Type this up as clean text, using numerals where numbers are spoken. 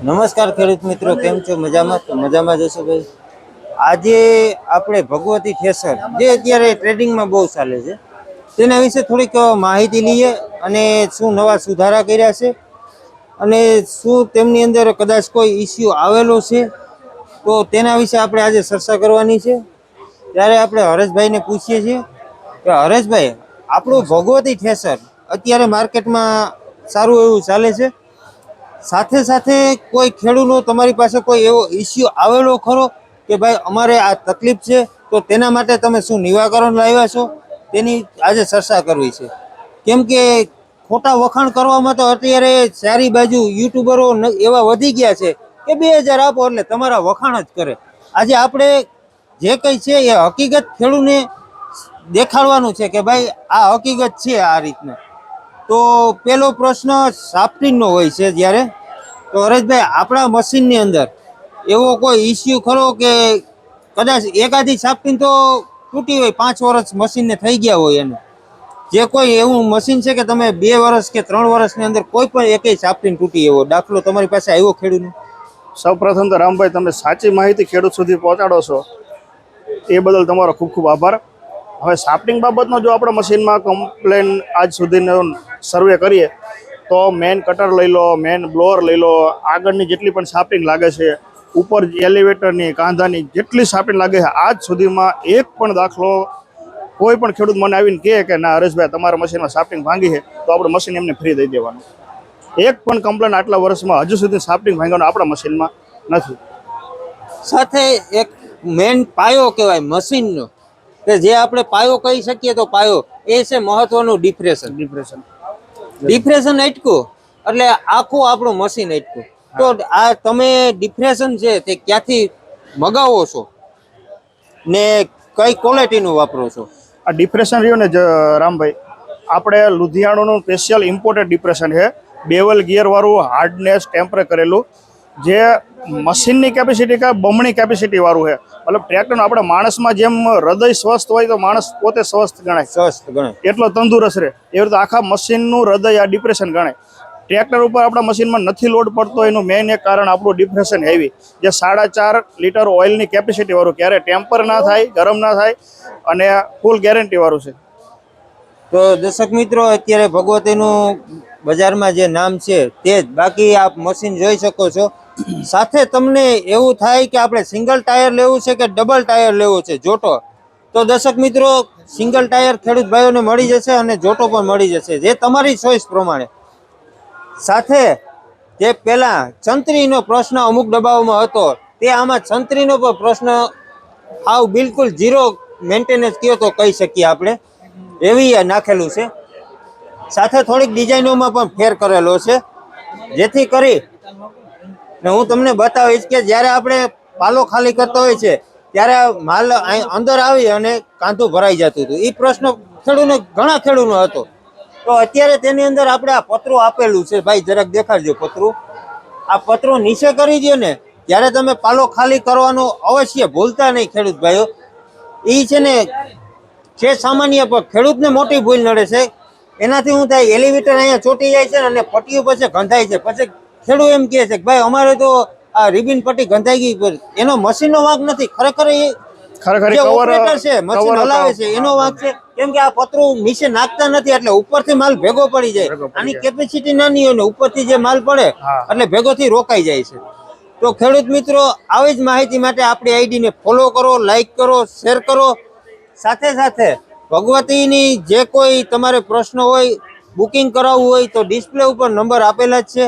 નમસ્કાર ખેડૂત મિત્રો, કેમ છો? મજામાં? તો મજામાં જશો ભાઈ. આજે આપણે ભગવતી ઠેસર જે અત્યારે ટ્રેડિંગમાં બહુ ચાલે છે તેના વિશે થોડીક માહિતી લઈએ અને શું નવા સુધારા કર્યા છે અને શું તેમની અંદર કદાચ કોઈ ઇસ્યુ આવેલો છે તો તેના વિશે આપણે આજે ચર્ચા કરવાની છે. ત્યારે આપણે હરેશભાઈને પૂછીએ છીએ કે હરેશભાઈ, આપણું ભગવતી ઠેસર અત્યારે માર્કેટમાં સારું એવું ચાલે છે, સાથે સાથે કોઈ ખેડૂતનો તમારી પાસે કોઈ એવો ઇસ્યુ આવેલો ખરો કે ભાઈ અમારે આ તકલીફ છે તો તેના માટે તમે શું નિવારણ લાવ્યા છો, તેની આજે ચર્ચા કરવી છે. કેમ કે ખોટા વખાણ કરવામાં તો અત્યારે ચારી બાજુ યુટ્યુબરો એવા વધી ગયા છે કે 2000 આપો એટલે તમારા વખાણ જ કરે. આજે આપણે જે કંઈ છે એ હકીકત ખેડૂતને દેખાડવાનું છે કે ભાઈ આ હકીકત છે આ રીતના. તો પેલો પ્રશ્ન સાફ્ટિંગનો હોય છે. જ્યારે તો હરેશભાઈ, આપણા મશીનની અંદર એવો કોઈ ઇસ્યુ ખરો કે કદાચ એકાદી સાફ્ટિંગ તો તૂટી હોય, 5 વર્ષ મશીનને થઈ ગયા હોય, એને જે કોઈ એવું મશીન છે કે તમે 2 વર્ષ કે 3 વર્ષની અંદર કોઈ પણ એકેય સાફ્ટિંગ તૂટી એવો દાખલો તમારી પાસે આવ્યો ખેડૂતનો? સૌપ્રથમ તો રામભાઈ, તમે સાચી માહિતી ખેડૂત સુધી પહોંચાડો છો એ બદલ તમારો ખૂબ ખૂબ આભાર. હવે સાફ્ટિંગ બાબતનો જો આપણે મશીનમાં કમ્પ્લેન આજ સુધીનો સર્વે કરીએ તો મેન કટર લઈ લો, મેન બ્લોઅર લઈ લો, આગળની જેટલી પણ સાફ્ટિંગ લાગે છે, ઉપર એલિવેટરની કાંધાની જેટલી સાફ્ટિંગ લાગે છે, આજ સુધીમાં એક પણ દાખલો કોઈ પણ ખેડૂત મને આવીને કહે કે ના હરેશભાઈ તમારા મશીનમાં સાફ્ટિંગ ભાંગી છે તો આપણે મશીન એમને ફ્રી દઈ દેવાનું. એક પણ કમ્પ્લેન આટલા વર્ષમાં હજુ સુધી સાફ્ટિંગ ભાંગવાનો આપણા મશીનમાં નથી. સાથે એક મેન પાયો કહેવાય મશીનનો, કે જે આપણે પાયો કહી શકીએ તો પાયો એ છે મહત્વનું ડિપ્રેશન. ડિપ્રેશન અટકું એટલે આખું આપણું મશીન અટકું. તો આ તમે ડિપ્રેશન છે તે ક્યાંથી મગાવો છો ને કઈ ક્વોલિટીનું વાપરો છો? આ ડિપ્રેશન રહ્યું ને રામભાઈ, આપણે લુધિયાણાનું સ્પેશિયલ ઇમ્પોર્ટેડ ડિપ્રેશન છે. બેવલ ગિયરવાળું, હાર્ડનેસ ટેમ્પરે કરેલું, જે મશીનની કેપેસિટી કાંઈ બમણી કેપેસિટી વાળું છે. મતલબ ટ્રેક્ટરનો આપણે માણસમાં જેમ હૃદય સ્વસ્થ હોય તો માણસ પોતે સ્વસ્થ ગણાય, એટલો તંદુરસ્ત રહે, એવી રીતે આખા મશીનનું હૃદય આ ડિપ્રેશન ગણાય. ટ્રેક્ટર ઉપર આપણા મશીનમાં નથી લોડ પડતો એનું મેઇન એક કારણ આપણું ડિપ્રેશન હેવી, જે 4.5 લીટર ઓઇલની કેપેસિટી વાળું, ક્યારે ટેમ્પર ના થાય, ગરમ ના થાય અને ફૂલ ગેરંટી વાળું છે. તો દર્શક મિત્રો, અત્યારે ભગવતીનું બજારમાં જે નામ છે તે જ, બાકી આપ મશીન જોઈ શકો છો. સાથે તમને એવું થાય કે આપણે સિંગલ ટાયર લેવું છે કે ડબલ ટાયર લેવું છે, જોટો, તો દર્શક મિત્રો સિંગલ ટાયર ખેડૂત ભાઈઓને મળી જશે અને જોટો પણ મળી જશે, જે તમારી ચોઈસ પ્રમાણે. સાથે જે પેલા છંત્રીનો પ્રશ્ન અમુક ડબ્બાઓમાં હતો તે આમાં છંત્રીનો પણ પ્રશ્ન આવ બિલકુલ ઝીરો મેન્ટેનન્સ કયો તો કહી શકીએ આપણે, એવી નાખેલું છે. સાથે થોડીક ડિઝાઇનોમાં પણ ફેર કરેલો છે, જેથી કરી ને હું તમને બતાવીશ કે જ્યારે આપણે પાલો ખાલી કરતો હોય છે ત્યારે માલ અંદર આવી અને કાંધું ભરાઈ જતું હતું. એ પ્રશ્ન ઘણા ખેડૂતનો હતો. તો અત્યારે તેની અંદર આપણે આ પતરું આપેલું છે, ભાઈ જરાક દેખાડજો પતરું. આ પતરું નીચે કરી દો ને ત્યારે તમે પાલો ખાલી કરવાનો અવશ્ય ભૂલતા નહીં ખેડૂત ભાઈઓ. એ છે ને છે સામાન્ય, પણ ખેડૂતને મોટી ભૂલ નડે છે. એનાથી શું થાય, એલિવેટર અહીંયા ચોટી જાય છે અને પટ્ટીઓ પછી ગંધાય છે. પછી ખેડૂત એમ કહે છે કે ભાઈ અમારે તો આ રિબિન પટ્ટી ગંધાઈ ગઈ. એનો મશીનનો વાંક નથી, ખરેખર જે ઓપરેટર છે મશીન હલાવે છે એનો વાંક છે. કેમ કે આ પતરું નીચે નાખતા નથી એટલે ઉપરથી માલ ભેગો પડી જાય. આની કેપેસિટી નાની હોય ને ઉપરથી જે માલ પડે એટલે ભેગોથી રોકાઈ જાય છે. તો ખેડૂત મિત્રો, આવી જ માહિતી માટે આપણી આઈડીને ફોલો કરો, લાઈક કરો, શેર કરો. સાથે સાથે ભગવતીની જે કોઈ તમારે પ્રશ્ન હોય, બુકિંગ કરાવવું હોય તો ડિસ્પ્લે ઉપર નંબર આપેલા જ છે.